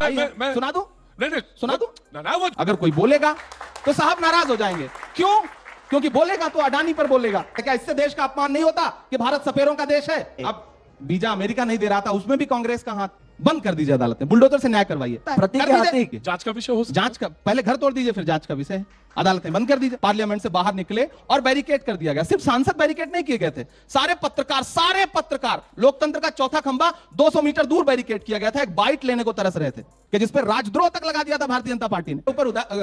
सुना दूं? नहीं सुना दूं? ना वो अगर कोई बोलेगा तो साहब नाराज हो जाएंगे। क्यों? क्योंकि बोलेगा तो अडानी पर बोलेगा। क्या इससे देश का अपमान नहीं होता कि भारत सपेरों का देश है? अब वीजा अमेरिका नहीं दे रहा था, उसमें भी कांग्रेस का हाथ। बंद कर दीजिए अदालत में, बुलडोजर से न्याय करवाइए। जांच का विषय हो, जांच का पहले घर तोड़ दीजिए, फिर जांच का विषय है। अदालतें बंद कर दीजिए। पार्लियामेंट से बाहर निकले और बैरिकेड कर दिया गया। सिर्फ सांसद बैरिकेड नहीं किए गए थे, सारे पत्रकार, लोकतंत्र का चौथा खंभा 200 मीटर दूर बैरिकेड किया गया था। एक बाइट लेने को तरस रहे थे कि जिस पर राजद्रोह तक लगा दिया था भारतीय जनता पार्टी ने।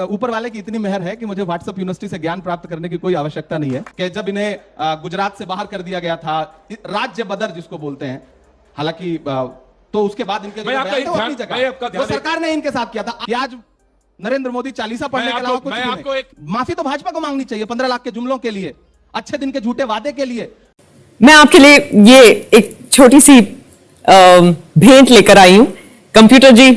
ऊपर वाले की इतनी मेहर है कि मुझे व्हाट्सएप यूनिवर्सिटी से ज्ञान प्राप्त करने की कोई आवश्यकता नहीं है कि जब इन्हें गुजरात से बाहर कर दिया गया था, राज्य बदर जिसको बोलते हैं, हालांकि तो उसके बाद इनके वो सरकार ने इनके साथ किया था। आज नरेंद्र मोदी चालीसा पढ़ने के अलावा कुछ नहीं। माफी तो भाजपा को मांगनी चाहिए 15 लाख के जुमलों के लिए, अच्छे दिन के झूठे वादे के लिए। मैं आपके लिए ये एक छोटी सी भेंट लेकर आई हूं। कंप्यूटर जी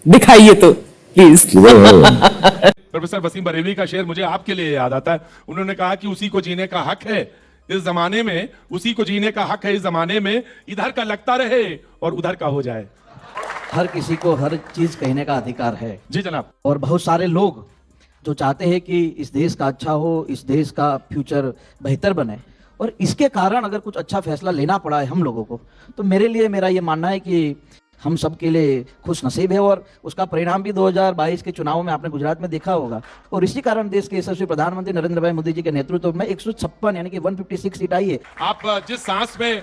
दिखाइए तो प्लीज। प्रोफेसर वसीम बरेली का शेर मुझे आपके लिए याद आता है। उन्होंने कहा कि उसी को जीने का हक है इस जमाने में, उसी को जीने का हक है इस जमाने में, इधर का लगता रहे और उधर का हो जाए। हर किसी को हर चीज कहने का अधिकार है। जी जनाब। और बहुत सारे लोग जो चाहते हैं कि इस देश का अच्छा हो, इस देश का फ्यूचर बेहतर बने, और इसके कारण अगर कुछ अच्छा फैसला लेना पड़ा है हम लोगों को, तो मेरा ये मानना है कि हम सब के लिए खुश नसीब है। और उसका परिणाम भी 2022 के चुनाव में आपने गुजरात में देखा होगा। और इसी कारण देश के यशस्वी प्रधानमंत्री नरेंद्र भाई मोदी जी के नेतृत्व में 156 यानी कि 156 सीट आई है। आप जिस सांस में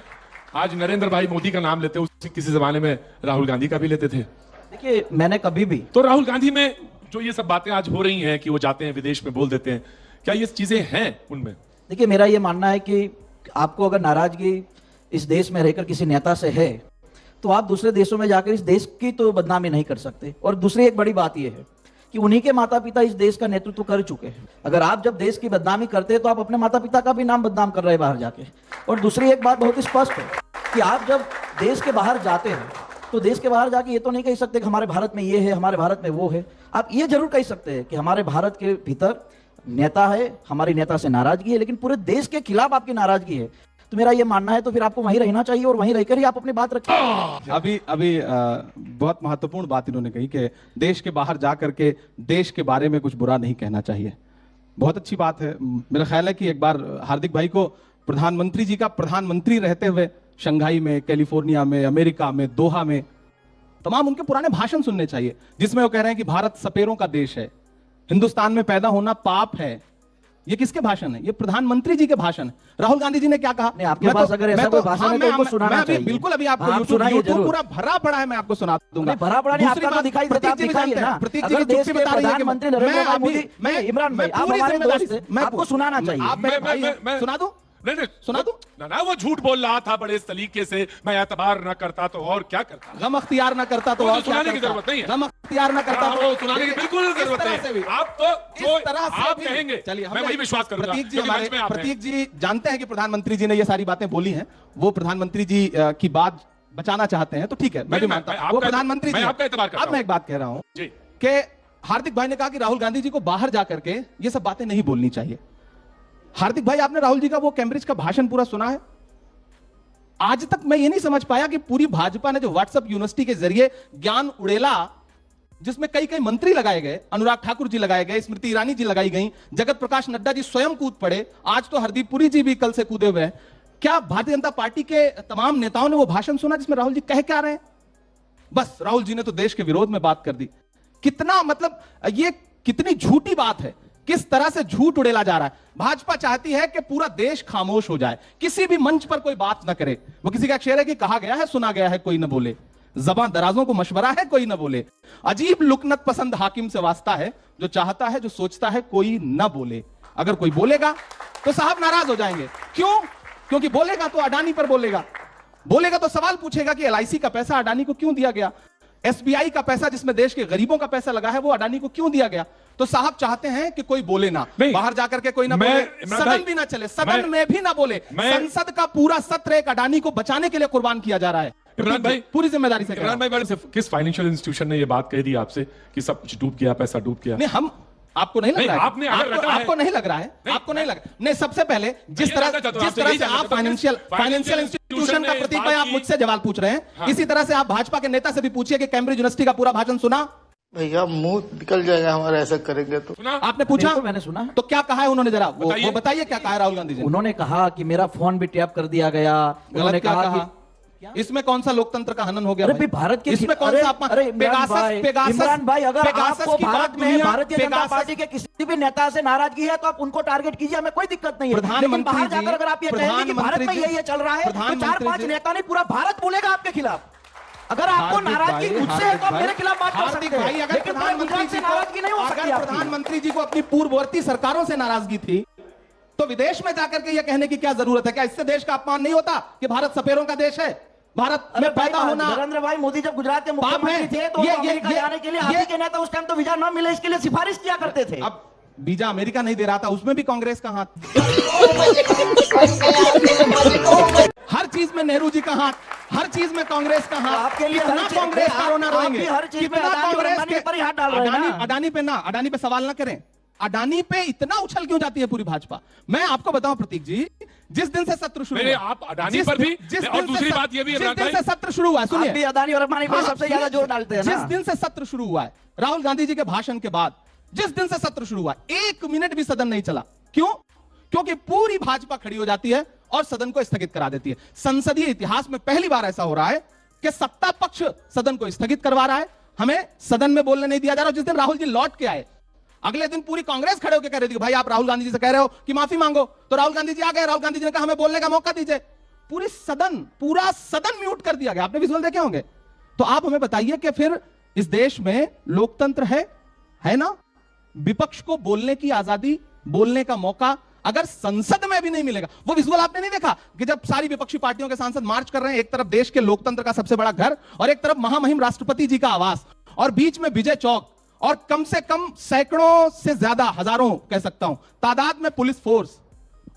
आज नरेंद्र भाई मोदी का नाम लेते हैं, किसी जमाने में राहुल गांधी का भी लेते थे। देखिए, मैंने कभी भी तो राहुल गांधी में जो ये सब बातें आज हो रही हैं कि वो जाते हैं विदेश में बोल देते हैं, क्या ये चीजें हैं उनमें? देखिए, मेरा ये मानना है कि आपको अगर नाराजगी इस देश में रहकर किसी नेता से है, तो आप दूसरे देशों में जाकर इस देश की तो बदनामी नहीं कर सकते। और दूसरी एक बड़ी बात यह है कि उन्हीं के माता पिता इस देश का नेतृत्व कर चुके हैं। अगर आप जब देश की बदनामी करते हैं तो आप अपने माता पिता का भी नाम बदनाम कर रहे हैं बाहर जाके। और दूसरी एक बात बहुत ही स्पष्ट है कि आप जब देश के बाहर जाते हैं तो देश के बाहर जाके ये तो नहीं कह सकते कि हमारे भारत में ये है, हमारे भारत में वो है। आप ये जरूर कह सकते हैं कि हमारे भारत के भीतर नेता है, हमारी नेता से नाराजगी है, लेकिन पूरे देश के खिलाफ आपकी नाराजगी है। तो मेरा ये मानना है तो फिर आपको वहीं रहना चाहिए और वहीं रहकर ही आप अपनी बात रखें। अभी बहुत महत्वपूर्ण बात इन्होंने कही कि देश के बाहर जा करके देश के बारे में कुछ बुरा नहीं कहना चाहिए। बहुत अच्छी बात है। मेरा ख्याल है कि एक बार हार्दिक भाई को प्रधानमंत्री जी का प्रधानमंत्री रहते हुए शंघाई में, कैलिफोर्निया में, अमेरिका में, दोहा में तमाम उनके पुराने भाषण सुनने चाहिए, जिसमें वो कह रहे हैं कि भारत सपेरों का देश है, हिंदुस्तान में पैदा होना पाप है। ये किसके भाषण है? ये प्रधानमंत्री जी के भाषण है। राहुल गांधी जी ने क्या कहा? आपके पास अगर ऐसा कोई भाषण है तो उनको सुनाना चाहिए। बिल्कुल, अभी आपको यूट्यूब पूरा भरा पड़ा है, मैं आपको सुना दूंगा। भरा पड़ा नहीं, आपका तो दिखाई देता है, आप दिखाइए ना। अगर देश के प्रधानमंत्री नरेंद्र मोदी, मैं इमरान भाई, आप हमारे दोस्त हैं, मैं आपको सुनाना चाहिए। मैं सुना दूं? नहीं सुना दूं? ना वो झूठ बोल रहा था बड़े इस तरीके से, मैं एतबार न करता तो और क्या करता, गम अख्तियार न करता तो और क्या सुनाने की जरूरत नहीं है। गम अख्तियार न करता तो सुनाने की बिल्कुल जरूरत नहीं। आप तो जो आप कहेंगे मैं वही विश्वास करूंगा। प्रतीक जी जानते हैं कि प्रधानमंत्री जी ने ये सारी बातें बोली हैं, वो प्रधानमंत्री जी की बात बचाना चाहते हैं, तो ठीक है, मैं भी मानता हूं वो प्रधानमंत्री जी। अब मैं एक बात कह रहा हूं कि हार्दिक भाई ने कहा कि राहुल गांधी जी को बाहर जाकर के ये सब बातें नहीं बोलनी चाहिए। हार्दिक भाई, आपने राहुल जी का वो कैम्ब्रिज का भाषण पूरा सुना है? आज तक मैं ये नहीं समझ पाया कि पूरी भाजपा ने जो व्हाट्सएप यूनिवर्सिटी के जरिए ज्ञान उड़ेला, जिसमें कई कई मंत्री लगाए गए, अनुराग ठाकुर जी लगाए गए, स्मृति ईरानी जी लगाई गई, जगत प्रकाश नड्डा जी स्वयं कूद पड़े, आज तो हरदीप पुरी जी भी कल से कूदे हुए हैं। क्या भारतीय जनता पार्टी के तमाम नेताओं ने वो भाषण सुना जिसमें राहुल जी कह क्या रहे हैं? बस राहुल जी ने तो देश के विरोध में बात कर दी। कितना मतलब ये कितनी झूठी बात है, किस तरह से झूठ उड़ेला जा रहा है। भाजपा चाहती है कि पूरा देश खामोश हो जाए, किसी भी मंच पर कोई बात ना करे। वो किसी का शेर है कि कहा गया है सुना गया है कोई ना बोले, ज़बां दराजों को मशवरा है कोई ना बोले, अजीब लुकनत पसंद हाकिम से वास्ता है, जो चाहता है जो सोचता है कोई ना बोले। अगर कोई बोलेगा तो साहब नाराज हो जाएंगे। क्यों? क्योंकि बोलेगा तो अडानी पर बोलेगा, बोलेगा तो सवाल पूछेगा कि LIC का पैसा अडानी को क्यों दिया गया, SBI का पैसा जिसमें देश के गरीबों का पैसा लगा है वो अडानी को क्यों दिया गया। तो साहब चाहते हैं कि कोई बोले ना, बाहर जाकर के कोई ना बोले, सदन भी ना चले, सदन में भी ना बोले, संसद का पूरा सत्र एक अडानी को बचाने के लिए कुर्बान किया जा रहा है। इमरान भाई पूरी जिम्मेदारी से, इमरान भाई किस फाइनेंशियल इंस्टीट्यूशन ने ये बात कह दी आपसे कि सब कुछ डूब गया, पैसा डूब गया? नहीं, हम आपको नहीं लग रहा है? आपने अगर रटा है- आपको नहीं लग रहा है? आपको नहीं लग नहीं, सबसे पहले जिस तरह से आप फाइनेंशियल इंस्टीट्यूशन का प्रतीक भाई आप मुझसे सवाल पूछ रहे हैं, इसी तरह से आप भाजपा के नेता से भी पूछिए कि कैम्ब्रिज यूनिवर्सिटी का पूरा भाषण सुना? भैया मुंह निकल जाएगा हमारा ऐसा करेंगे तो। सुना? आपने पूछा? बिल्कुल मैंने सुना। तो क्या कहा है उन्होंने, जरा वो बताइए। बताइए क्या कहा है राहुल गांधी जी ने? उन्होंने कहा कि मेरा फोन भी टैप कर दिया गया। उन्होंने गलत क्या कहा कहा? कि इसमें कौन सा लोकतंत्र का हनन हो गया? अरे भाई? भाई भारत के इसमें कौन अरे- सा अपमान? अरे इमरान भाई अगर पेगासस आपको की बात भारत में दुनिया- भारतीय जनता पेगासस- पार्टी के किसी भी नेता से नाराजगी है तो आप उनको टारगेट कीजिए, हमें कोई दिक्कत नहीं है। लेकिन प्रधानमंत्री बाहर जी- जाकर अगर आप ये कहेंगे कि भारत में प्रधानमंत्री ये चल रहा है तो प्रधानमंत्री 4-5 जी- नेता नहीं पूरा भारत बोलेगा आपके खिलाफ। अगर आपको हार्दिक नाराजगी भाई, मुझसे है तो आप हार्दिक मेरे खिलाफ बात कर हार्दिक सकते भाई, हैं, अगर लेकिन पूरे गुजरात से नाराजगी नहीं हो सकती अगर आपकी। प्रधानमंत्री जी को अपनी पूर्ववर्ती सरकारों से नाराजगी थी तो विदेश में जाकर के यह कहने की क्या जरूरत है? क्या इससे देश का अपमान नहीं होता कि भारत सपेरों का देश है? भारत में पैदा होना नरेंद्र भाई मोदी जब गुजरात के पाप है। मुख्यमंत्री थे तो ये- अमेरिका जाने के लिए आप ही के नेता उस टाइम तो वीजा न मिले इसके लिए सिफारिश किया करते थे। अब वीजा अमेरिका नहीं दे रहा था, उसमें भी कांग्रेस का हाथ। हर चीज में नेहरू जी का हाथ, हर चीज में कांग्रेस का हाथ। आपके लिए कितना हर चीज- कांग्रेस का रोना आप रोएंगे? भी हर चीज में कितना अडानी और कांग्रेस अंबानी के पर ही हाथ डाल रहे हैं ना? अडानी पे सवाल ना करें। अडानी पे इतना उछल क्यों जाती है पूरी भाजपा? मैं आपको बताऊं प्रतीक जी, जिस दिन से सत्र शुरू नहीं, हुआ, आप अडानी जिस पर भी दिन- जिस और दिन से दूसरी सत्र- बात ये भी है, जिस दिन भाई- से सत्र शुरू हुआ है, आप सुनिए, भी अदानी और अंबानी पर सबसे ज्यादा जोर डालते हैं ना। जिस दिन से सत्र शुरू हुआ है, राहुल गांधी जी के भाषण के बाद जिस दिन से सत्र शुरू हुआ, 1 मिनट भी सदन नहीं चला। क्यों? क्योंकि पूरी भाजपा खड़ी हो जाती है और सदन को स्थगित करा देती है। संसदीय इतिहास में पहली बार ऐसा हो रहा है कि सत्ता पक्ष सदन को स्थगित करवा रहा है, हमें सदन में बोलने नहीं दिया जा रहा। जिस दिन राहुल जी लौट के आए, अगले दिन पूरी कांग्रेस खड़े होकर कह रही थी कि भाई आप राहुल गांधी जी से कह रहे हो कि माफी मांगो, तो राहुल गांधी जी आ गए। राहुल गांधी जी ने कहा हमें बोलने का मौका दीजिए। पूरा सदन म्यूट कर दिया गया। आपने विजुअल देखे होंगे। तो आप हमें बताइए कि फिर इस देश में लोकतंत्र है ना? विपक्ष को बोलने की आजादी, बोलने का मौका अगर संसद में भी नहीं मिलेगा। वो विजुअल आपने नहीं देखा कि जब सारी विपक्षी पार्टियों के सांसद मार्च कर रहे हैं, एक तरफ देश के लोकतंत्र का सबसे बड़ा घर और एक तरफ महामहिम राष्ट्रपति जी का आवास और बीच में विजय चौक और कम से कम सैकड़ों से ज्यादा, हजारों कह सकता हूं तादाद में पुलिस फोर्स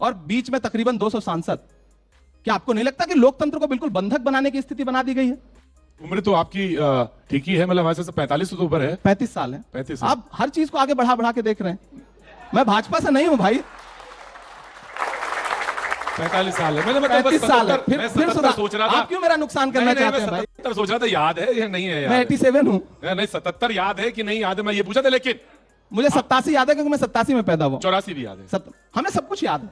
और बीच में तकरीबन 200 सांसद। क्या आपको नहीं लगता कि लोकतंत्र को बिल्कुल बंधक बनाने की स्थिति बना दी गई है? उम्र तो आपकी ठीक ही है, मतलब हमारे से 45 तो ऊपर है। 35 साल है। 35 साल। आप हर चीज को आगे बढ़ा बढ़ा के देख रहे हैं। मैं भाजपा से नहीं हूं भाई। 45 साल है, मैंने 35 साल है। फिर 77 सोच रहा था। आप क्यों मेरा नुकसान करना नहीं, चाहते हैं भाई? 77 सोच रहा था, याद है या नहीं है? मैं याद 87 हूं। है? नहीं 77 याद है कि नहीं याद है, मैं ये पूछा था। लेकिन मुझे 87 याद है क्योंकि मैं 87 में पैदा हुआ। 84 भी याद है। हमें सब कुछ याद है।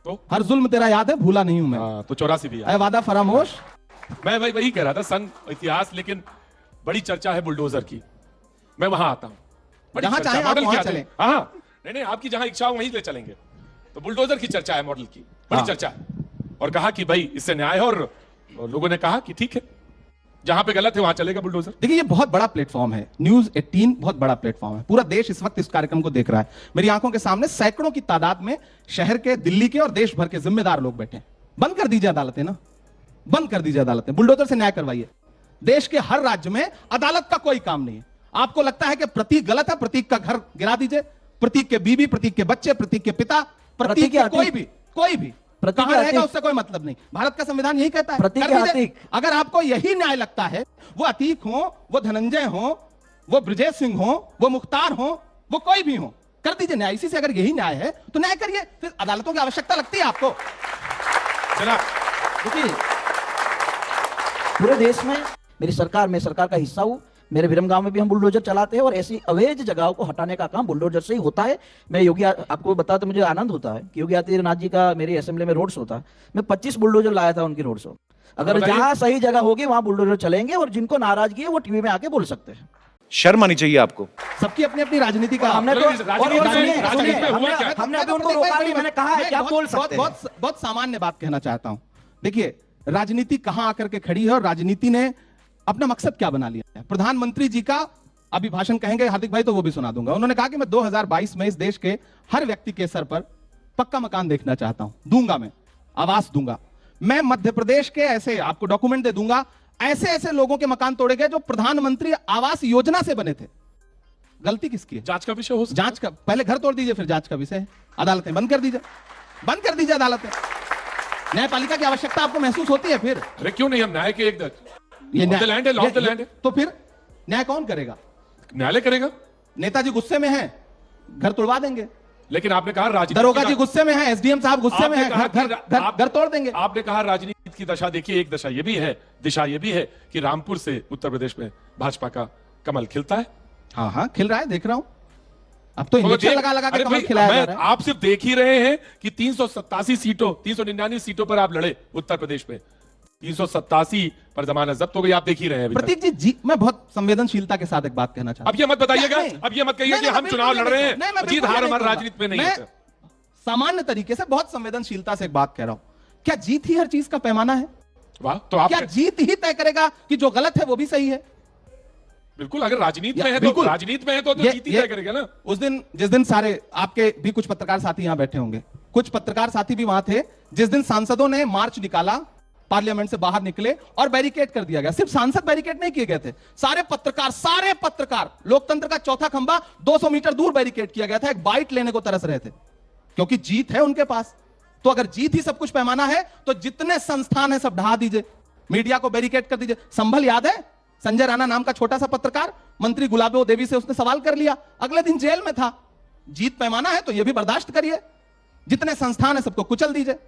तो हर जुल्म तेरा याद है, भूला नहीं हूं मैं। हाँ, तो 84 भी याद ऐ वादा फरामोश। मैं भाई वही कह रहा था, सन इतिहास। लेकिन बड़ी चर्चा है बुलडोजर की, मैं वहां आता हूं। बड़ी जहां चर्चा, चाहें आप मॉडल वहां की आते चलें। हैं। हाँ, नहीं आपकी जहां इच्छा हो वहीं ले चलेंगे। तो बुलडोजर की चर्चा है, मॉडल की बड़ी हाँ। चर्चा है। और कहा कि भाई इससे न्याय है, और लोगों ने कहा कि ठीक है, जहां पे गलत है वहां चलेगा बुलडोजर। देखिए, ये बहुत बड़ा प्लेटफॉर्म है। न्यूज 18 बहुत बड़ा प्लेटफॉर्म है। पूरा देश इस वक्त इस कार्यक्रम को देख रहा है। मेरी आंखों के सामने सैकड़ों की तादाद में शहर के, दिल्ली के और देश भर के जिम्मेदार लोग बैठे हैं। बंद कर दीजिए अदालतें ना, बंद कर दीजिए अदालतें, बुलडोजर से न्याय करवाइए। देश के हर राज्य में अदालत का कोई काम नहीं है। आपको लगता है कि प्रतीक गलत है, प्रतीक का घर गिरा दीजिए। प्रतीक के बीवी, प्रतीक के बच्चे, प्रतीक के पिता, प्रतीक के कोई भी प्रतीक कहां के रहेगा अतीक। उससे कोई मतलब नहीं। भारत का संविधान यही कहता है, प्रतीक कर के दीजिए। अतीक। अगर आपको यही न्याय लगता है, वो अतीक हो, वो धनंजय हो, वो ब्रजेश सिंह हो, वो मुख्तार हो, वो कोई भी हो, कर दीजिए न्याय। इसी से अगर यही न्याय है तो न्याय करिए। फिर अदालतों की आवश्यकता लगती है आपको? चला देखिए, पूरे देश में मेरी सरकार, मैं सरकार का हिस्सा हूं। मेरे विरमगांव में भी हम बुलडोजर चलाते हैं और ऐसी अवैध जगहों को हटाने का काम बुलडोजर से ही होता है। मैं आपको बताते मुझे आनंद होता है कि योगी आदित्यनाथ जी का मेरी असेंबली में रोड शो था। मैं 25 बुलडोजर लाया था उनकी रोड शो। अगर जहां सही जगह होगी वहां बुलडोजर चलेंगे और जिनको नाराजगी है वो टीवी में आके बोल सकते हैं। शर्म आनी चाहिए आपको। सबकी अपनी अपनी राजनीति का। हमने तो राजनीति में हुआ क्या? हमने अभी उनको रोका नहीं, मैंने कहा है कि आप बोल सकते हैं। बहुत सामान्य बात कहना चाहता हूं। देखिए, राजनीति कहां आकर के खड़ी है और राजनीति ने अपना मकसद क्या बना लिया है। प्रधानमंत्री जी का अभी भाषण कहेंगे हार्दिक भाई, तो वो भी सुना दूंगा। उन्होंने कहा कि मैं 2022 में इस देश के हर व्यक्ति के सर पर पक्का मकान देखना चाहता हूं। दूंगा, मैं आवास दूंगा। मैं मध्य प्रदेश के ऐसे, आपको डॉक्यूमेंट दे दूंगा, ऐसे ऐसे लोगों के मकान तोड़े गए जो प्रधानमंत्री आवास योजना से बने थे। गलती किसकी है? जांच का विषय हो सकता है। जांच का पहले घर तोड़ दीजिए, फिर जांच का विषय है। अदालतें बंद कर दीजिए, बंद कर दीजिए अदालतें। न्यायपालिका की आवश्यकता आपको महसूस होती है? फिर अरे क्यों नहीं, हम न्याय के एक ये लॉ ऑफ द लैंड है, लॉ ऑफ द लैंड है। तो फिर न्याय कौन करेगा? न्यायालय करेगा। नेताजी गुस्से में हैं, घर तोड़वा देंगे। लेकिन आपने कहा राजनीति दरोगा जी गुस्से में है, एसडीएम साहब गुस्से में है, घर तोड़ देंगे। आपने कहा राजनीति की दशा देखिए, एक दशा ये भी है, दिशा ये भी है कि रामपुर से उत्तर प्रदेश में भाजपा का कमल खिलता है। हाँ हाँ खिल रहा है, देख रहा हूं। अब तो इंजेक्शन लगा के कमल खिलाया जा रहा है। आप सिर्फ देख ही रहे हैं कि 387 सीटों 399 सीटों पर आप लड़े उत्तर प्रदेश में, 387 पर जमानत जब्त हो गई, आप देख ही रहे हैं। प्रतीक जी मैं बहुत संवेदनशीलता के साथ एक बात कहना चाहता हूं। अब ये मत बताइएगा, अब ये मत कहिए कि हम चुनाव लड़ रहे हैं, जीत हार हमारी राजनीति में नहीं है। सामान्य तरीके से बहुत संवेदनशीलता से एक बात कह रहा हूं। क्या जीत ही हर चीज का पैमाना है? वाह, तो आप क्या जीत ही तय करेगा कि जो गलत है वो भी सही है? बिल्कुल, अगर राजनीति में है तो राजनीति में है तो जीत ही तय करेगा ना। उस दिन जिस दिन सारे आपके भी कुछ पत्रकार साथी यहां बैठे होंगे, कुछ पत्रकार साथी भी वहां थे जिस दिन सांसदों ने मार्च निकाला, पार्लियामेंट से बाहर निकले और बैरिकेड कर दिया गया। सिर्फ सांसद बैरिकेड नहीं किए गए थे, सारे पत्रकार, लोकतंत्र का चौथा खंभा 200 मीटर दूर बैरिकेड किया गया था। एक बाइट लेने को तरस रहे थे क्योंकि जीत है उनके पास। तो अगर जीत ही सब कुछ पैमाना है तो जितने संस्थान है सब ढहा दीजिए, मीडिया को बैरिकेड कर दीजिए। संभल याद है, संजय राणा नाम का छोटा सा पत्रकार मंत्री गुलाबो देवी से उसने सवाल कर लिया, अगले दिन जेल में था। जीत पैमाना है तो यह भी बर्दाश्त करिए, जितने संस्थान है सबको कुचल दीजिए।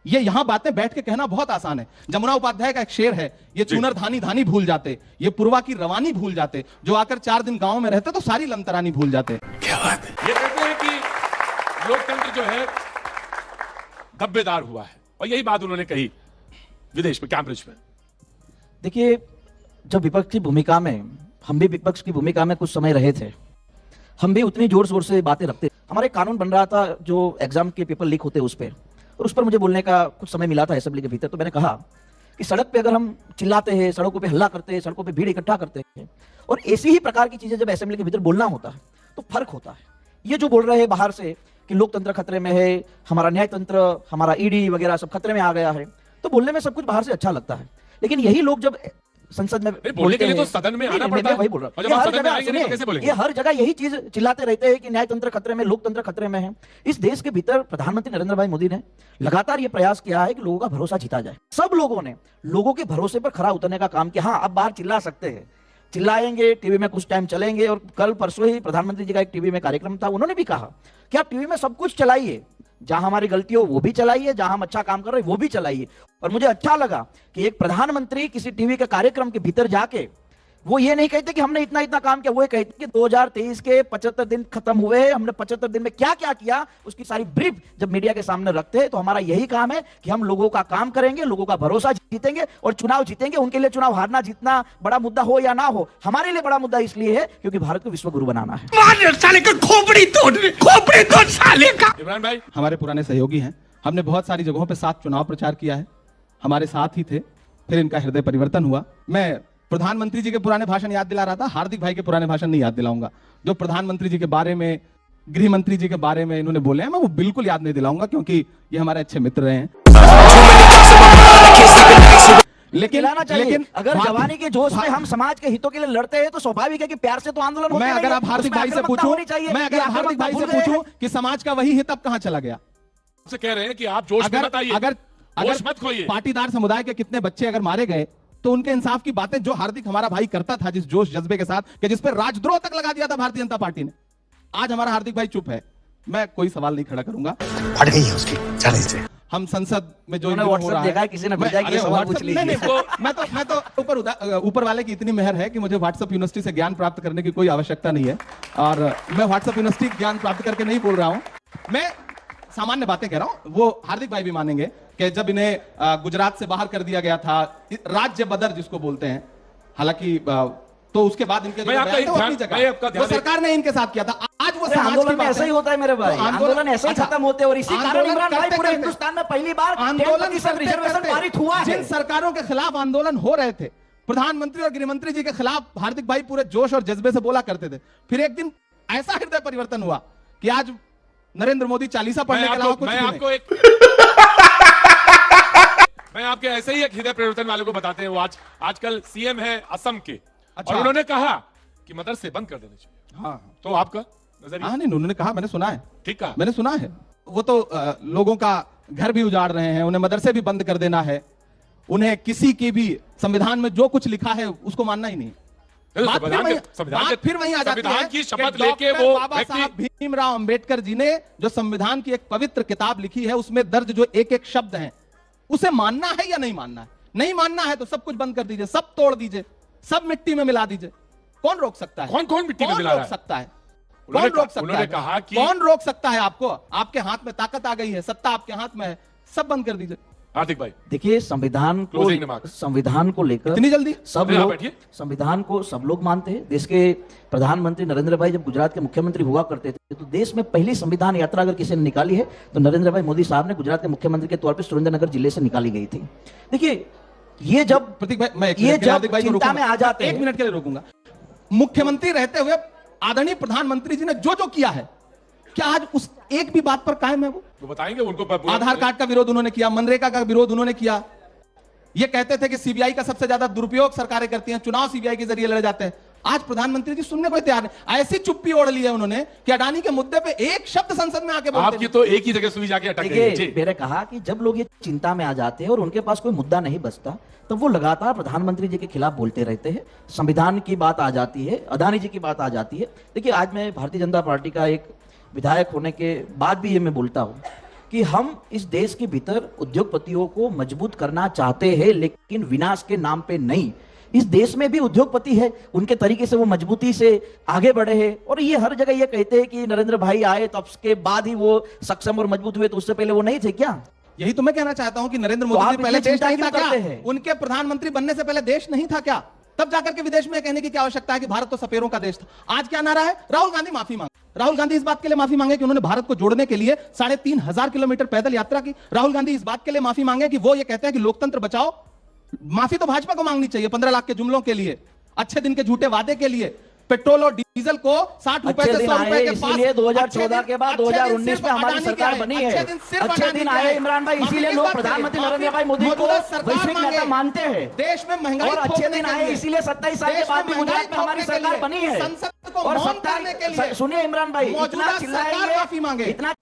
ये यहां बातें बैठ के कहना बहुत आसान है। जमुना उपाध्याय का एक शेर है, ये चूनर धानी धानी भूल जाते, ये पूर्वा की रवानी भूल जाते, जो आकर 4 दिन गांव में रहते तो सारी लमतरानी भूल जाते। क्या बात है। ये कहते हैं कि लोकतंत्र जो है धब्बेदार हुआ है, और यही बात उन्होंने कही विदेश में, कैम्ब्रिज में। देखिए, जब विपक्ष की भूमिका में, हम भी विपक्ष की भूमिका में कुछ समय रहे थे, हम भी उतनी जोर शोर से बातें रखते। हमारे कानून बन रहा था जो एग्जाम के पेपर लीक होते उस पर, और उस पर मुझे बोलने का कुछ समय मिला था असेंबली के भीतर। तो मैंने कहा कि सड़क पे अगर हम चिल्लाते हैं, सड़कों पे हल्ला करते हैं, सड़कों पे भीड़ इकट्ठा करते हैं, और ऐसी ही प्रकार की चीजें जब असेंबली के भीतर बोलना होता है तो फर्क होता है। ये जो बोल रहे हैं बाहर से कि लोकतंत्र खतरे में है, हमारा न्याय तंत्र, हमारा ईडी वगैरह सब खतरे में आ गया है, तो बोलने में सब कुछ बाहर से अच्छा लगता है। लेकिन यही लोग जब संसद में बोलने के लिए तो सदन में आना पड़ता है। वही बोल रहा और जब आप सदन में आएंगे नहीं तो कैसे बोलेंगे? ये हर जगह यही चीज चिल्लाते रहते हैं कि न्याय तंत्र खतरे में, लोकतंत्र खतरे में है। इस देश के भीतर प्रधानमंत्री नरेंद्र भाई मोदी ने लगातार ये प्रयास किया है कि लोगों का भरोसा जीता जाए। सब लोगों ने लोगों के भरोसे पर खरा उतरने का काम किया। हाँ, अब बाहर चिल्ला सकते हैं, चिल्लाएंगे, टीवी में कुछ टाइम चलेंगे। और कल परसों ही प्रधानमंत्री जी का एक टीवी में कार्यक्रम था, उन्होंने भी कहा कि आप टीवी में सब कुछ चलाइए, जहां हमारी गलती हो वो भी चलाइए, जहां हम अच्छा काम कर रहे हैं वो भी चलाइए। और मुझे अच्छा लगा कि एक प्रधानमंत्री किसी टीवी के कार्यक्रम के भीतर जाके वो ये नहीं कहते कि हमने इतना इतना काम किया, वो ये कहते कि 2023 के 75 दिन खत्म हुए, हमने 75 दिन में क्या क्या किया उसकी सारी ब्रीफ जब मीडिया के सामने रखते हैं। तो हमारा यही काम है कि हम लोगों का काम करेंगे, लोगों का भरोसा जीतेंगे और चुनाव जीतेंगे। उनके लिए चुनाव हारना जीतना बड़ा मुद्दा हो या ना हो, हमारे लिए बड़ा मुद्दा इसलिए है क्योंकि भारत को विश्व गुरु बनाना है। साले का खोपड़ी तोड़ साले का। इमरान भाई हमारे पुराने सहयोगी हैं, हमने बहुत सारी जगहों पे साथ चुनाव प्रचार किया है, हमारे साथ ही थे, फिर इनका हृदय परिवर्तन हुआ। मैं प्रधानमंत्री जी के पुराने भाषण याद दिला रहा था, हार्दिक भाई के पुराने भाषण नहीं याद दिलाऊंगा। जो प्रधानमंत्री जी के बारे में, गृह मंत्री जी के बारे में इन्होंने बोले हैं, मैं वो बिल्कुल याद नहीं दिलाऊंगा क्योंकि ये हमारे अच्छे मित्र रहे हैं। लेकिन अगर जवानी के जोश में हम समाज के हितों के लिए लड़ते हैं तो स्वाभाविक है कि प्यार से तो आंदोलन होता मैं है। अगर आप हार्दिक भाई से पूछूं कि समाज का वही हित अब कहां चला गया, से कह रहे हैं कि आप जोश में मत आइए, अगर जोश मत खोइए। पाटीदार समुदाय के कितने बच्चे अगर मारे गए तो उनके इंसाफ की बातें जो हार्दिक हमारा भाई करता था जिस जोश जज्बे के साथ, कि जिस पर राजद्रोह तक लगा दिया था भारतीय जनता पार्टी ने, आज हमारा हार्दिक भाई चुप है। मैं कोई सवाल नहीं खड़ा करूंगा, फट गई है उसकी चालीस से। हम संसद में जो हो रहा है, किसी ने भेजा कि सवाल पूछ लीजिए। मैं तो ऊपर वाले की इतनी मेहर है कि मुझे व्हाट्सएप यूनिवर्सिटी से ज्ञान प्राप्त करने की कोई आवश्यकता नहीं है, और मैं व्हाट्सएप यूनिवर्सिटी ज्ञान प्राप्त करके नहीं बोल रहा हूं, मैं सामान्य बातें कह रहा हूं। वो हार्दिक भाई भी मानेंगे कि जब इन्हें गुजरात से बाहर कर दिया गया था, राज्य बदर जिसको बोलते हैं, हालांकि तो उसके बाद इनके वो सरकार ने इनके साथ किया था। आज वो आंदोलन में ऐसा ही होता है मेरे भाई, आंदोलन ऐसे ही खत्म होते हैं। और इसी कारण इमरान भाई पूरे हिंदुस्तान में पहली बार आंदोलन रिजर्वेशन पारित हुआ है। जिन सरकारों के खिलाफ आंदोलन हो रहे थे, प्रधानमंत्री और गृहमंत्री जी के खिलाफ हार्दिक भाई पूरे जोश और जज्बे से बोला करते थे। फिर एक दिन ऐसा हृदय परिवर्तन हुआ कि आज नरेंद्र मोदी चालीसा पढ़ने के अलावा कुछ मैं आपके ऐसे ही एक हृदय परिवर्तन वाले को बताते हैं। वो आजकल सीएम है असम के, और उन्होंने कहा कि मदरसे बंद कर देने चाहिए। हाँ, तो आपका नजरिया? हाँ, नहीं, उन्होंने कहा, मैंने सुना है। ठीक है, मैंने सुना है। वो तो लोगों का घर भी उजाड़ रहे हैं, उन्हें मदरसे भी बंद कर देना है, उन्हें किसी की भी संविधान में जो कुछ लिखा है उसको मानना ही नहीं। संविधान फिर वहीं आ जाती है। संविधान की शपथ कि लेके डॉक्टर वो बाबा व्यक्ति साहब भीमराव अंबेडकर जी ने जो संविधान की एक पवित्र किताब लिखी है, उसमें दर्ज जो एक एक शब्द हैं, उसे मानना है या नहीं मानना है? नहीं मानना है तो सब कुछ बंद कर दीजिए, सब तोड़ दीजिए, सब मिट्टी में मिला दीजिए। कौन रोक सकता है? कौन मिट्टी में मिला रहा है? सकता है? उन्होंने कौन रोक सकता उन्होंने है? कहा कि कौन रोक सकता है आपको? आपके हाथ में ताकत आ गई है, सत्ता आपके हाथ में है, सब बंद कर दीजिए। हार्दिक भाई, देखिए, संविधान को लेकर इतनी जल्दी सब लोग, संविधान को सब लोग मानते हैं। देश के प्रधानमंत्री नरेंद्र भाई जब गुजरात के मुख्यमंत्री हुआ करते थे, तो देश में पहली संविधान यात्रा अगर किसी ने निकाली है तो नरेंद्र भाई मोदी साहब ने गुजरात के मुख्यमंत्री के तौर पर सुरेंद्रनगर जिले से निकाली गई थी। देखिए, ये जब प्रतीक भाई, मैं ये जब चिंता में आ जाते हैं, 1 मिनट के लिए रोकूंगा। मुख्यमंत्री रहते हुए आदरणीय प्रधानमंत्री जी ने जो जो किया है, क्या आज उस एक भी बात पर कायम है? वो बताएंगे उनको। आधार कार्ड का विरोध उन्होंने किया, मनरेगा का विरोध उन्होंने किया। ये कहते थे कि सीबीआई का सबसे ज्यादा दुरुपयोग सरकारें करती हैं, चुनाव सीबीआई के जरिए लड़े जाते हैं। आज प्रधानमंत्री जी सुनने को तैयार नहीं। ऐसी चुप्पी ओढ़ ली है उन्होंने कि अडानी के मुद्दे पे एक शब्द संसद में आके बोलते आपकी तो एक ही जगह सुई जाके अटक गई। मैंने कहा कि जब लोग ये चिंता में आ जाते हैं और उनके पास कोई मुद्दा नहीं बचता, तब वो लगातार प्रधानमंत्री जी के खिलाफ बोलते रहते हैं। संविधान की बात आ जाती है, अडानी जी की बात आ जाती है। देखिए, आज मैं भारतीय जनता पार्टी का एक विधायक होने के बाद भी ये मैं बोलता हूं कि हम इस देश के भीतर उद्योगपतियों को मजबूत करना चाहते हैं, लेकिन विनाश के नाम पे नहीं। इस देश में भी उद्योगपति है, उनके तरीके से वो मजबूती से आगे बढ़े हैं। और ये हर जगह ये कहते हैं कि नरेंद्र भाई आए तो उसके बाद ही वो सक्षम और मजबूत हुए, तो उससे पहले वो नहीं थे क्या? यही तो मैं कहना चाहता हूं कि नरेंद्र मोदी जी पहले देश नहीं था क्या? उनके प्रधानमंत्री बनने से पहले देश नहीं था क्या? तब जाकर के विदेश में कहने की क्या आवश्यकता है कि भारत तो सपेरों का देश था? आज क्या नारा है? राहुल गांधी माफी मांगे। राहुल गांधी इस बात के लिए माफी मांगे कि उन्होंने भारत को जोड़ने के लिए 3,500 किलोमीटर पैदल यात्रा की। राहुल गांधी इस बात के लिए माफी मांगे कि वो ये कहते हैं कि लोकतंत्र बचाओ। माफी तो भाजपा को मांगनी चाहिए 15 लाख के जुमलों के लिए, अच्छे दिन के झूठे वादे के लिए, पेट्रोल और डीजल को 60 रुपए से 100 रुपए के पास। इसीलिए 2014 के बाद 2019 में हमारी सरकार बनी है। अच्छे दिन आए इमरान भाई, इसीलिए लोग प्रधानमंत्री नरेंद्र भाई मोदी को वैश्विक नेता मानते हैं। देश में महंगाई और अच्छे दिन आए, इसीलिए 27 साल के बाद भी गुजरात में हमारी सरकार बनी है। संसद को और मौन करने के लिए सुनिए इमरान भाई, इतना चिल्लाएंगे, माफी मांगे। इतना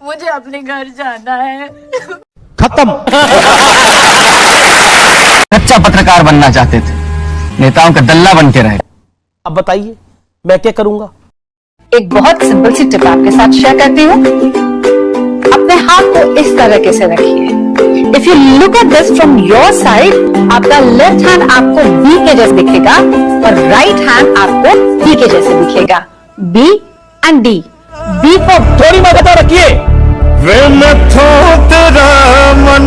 मुझे अपने घर जाना है। खत्म। सच्चा पत्रकार बनना चाहते थे, नेताओं का दल्ला बन के रहे। अब बताइए मैं क्या करूंगा? एक बहुत सिंपल सी टिप आपके साथ शेयर करती हूँ। अपने हाथ को इस तरीके से रखिए। If you look at this from your side, आपका लेफ्ट हैंड आपको बी के जैसे दिखेगा और राइट हैंड आपको डी के जैसे दिखेगा। B and D. B for थोड़ी मगता रखिए। वे मैं थो तेरा मन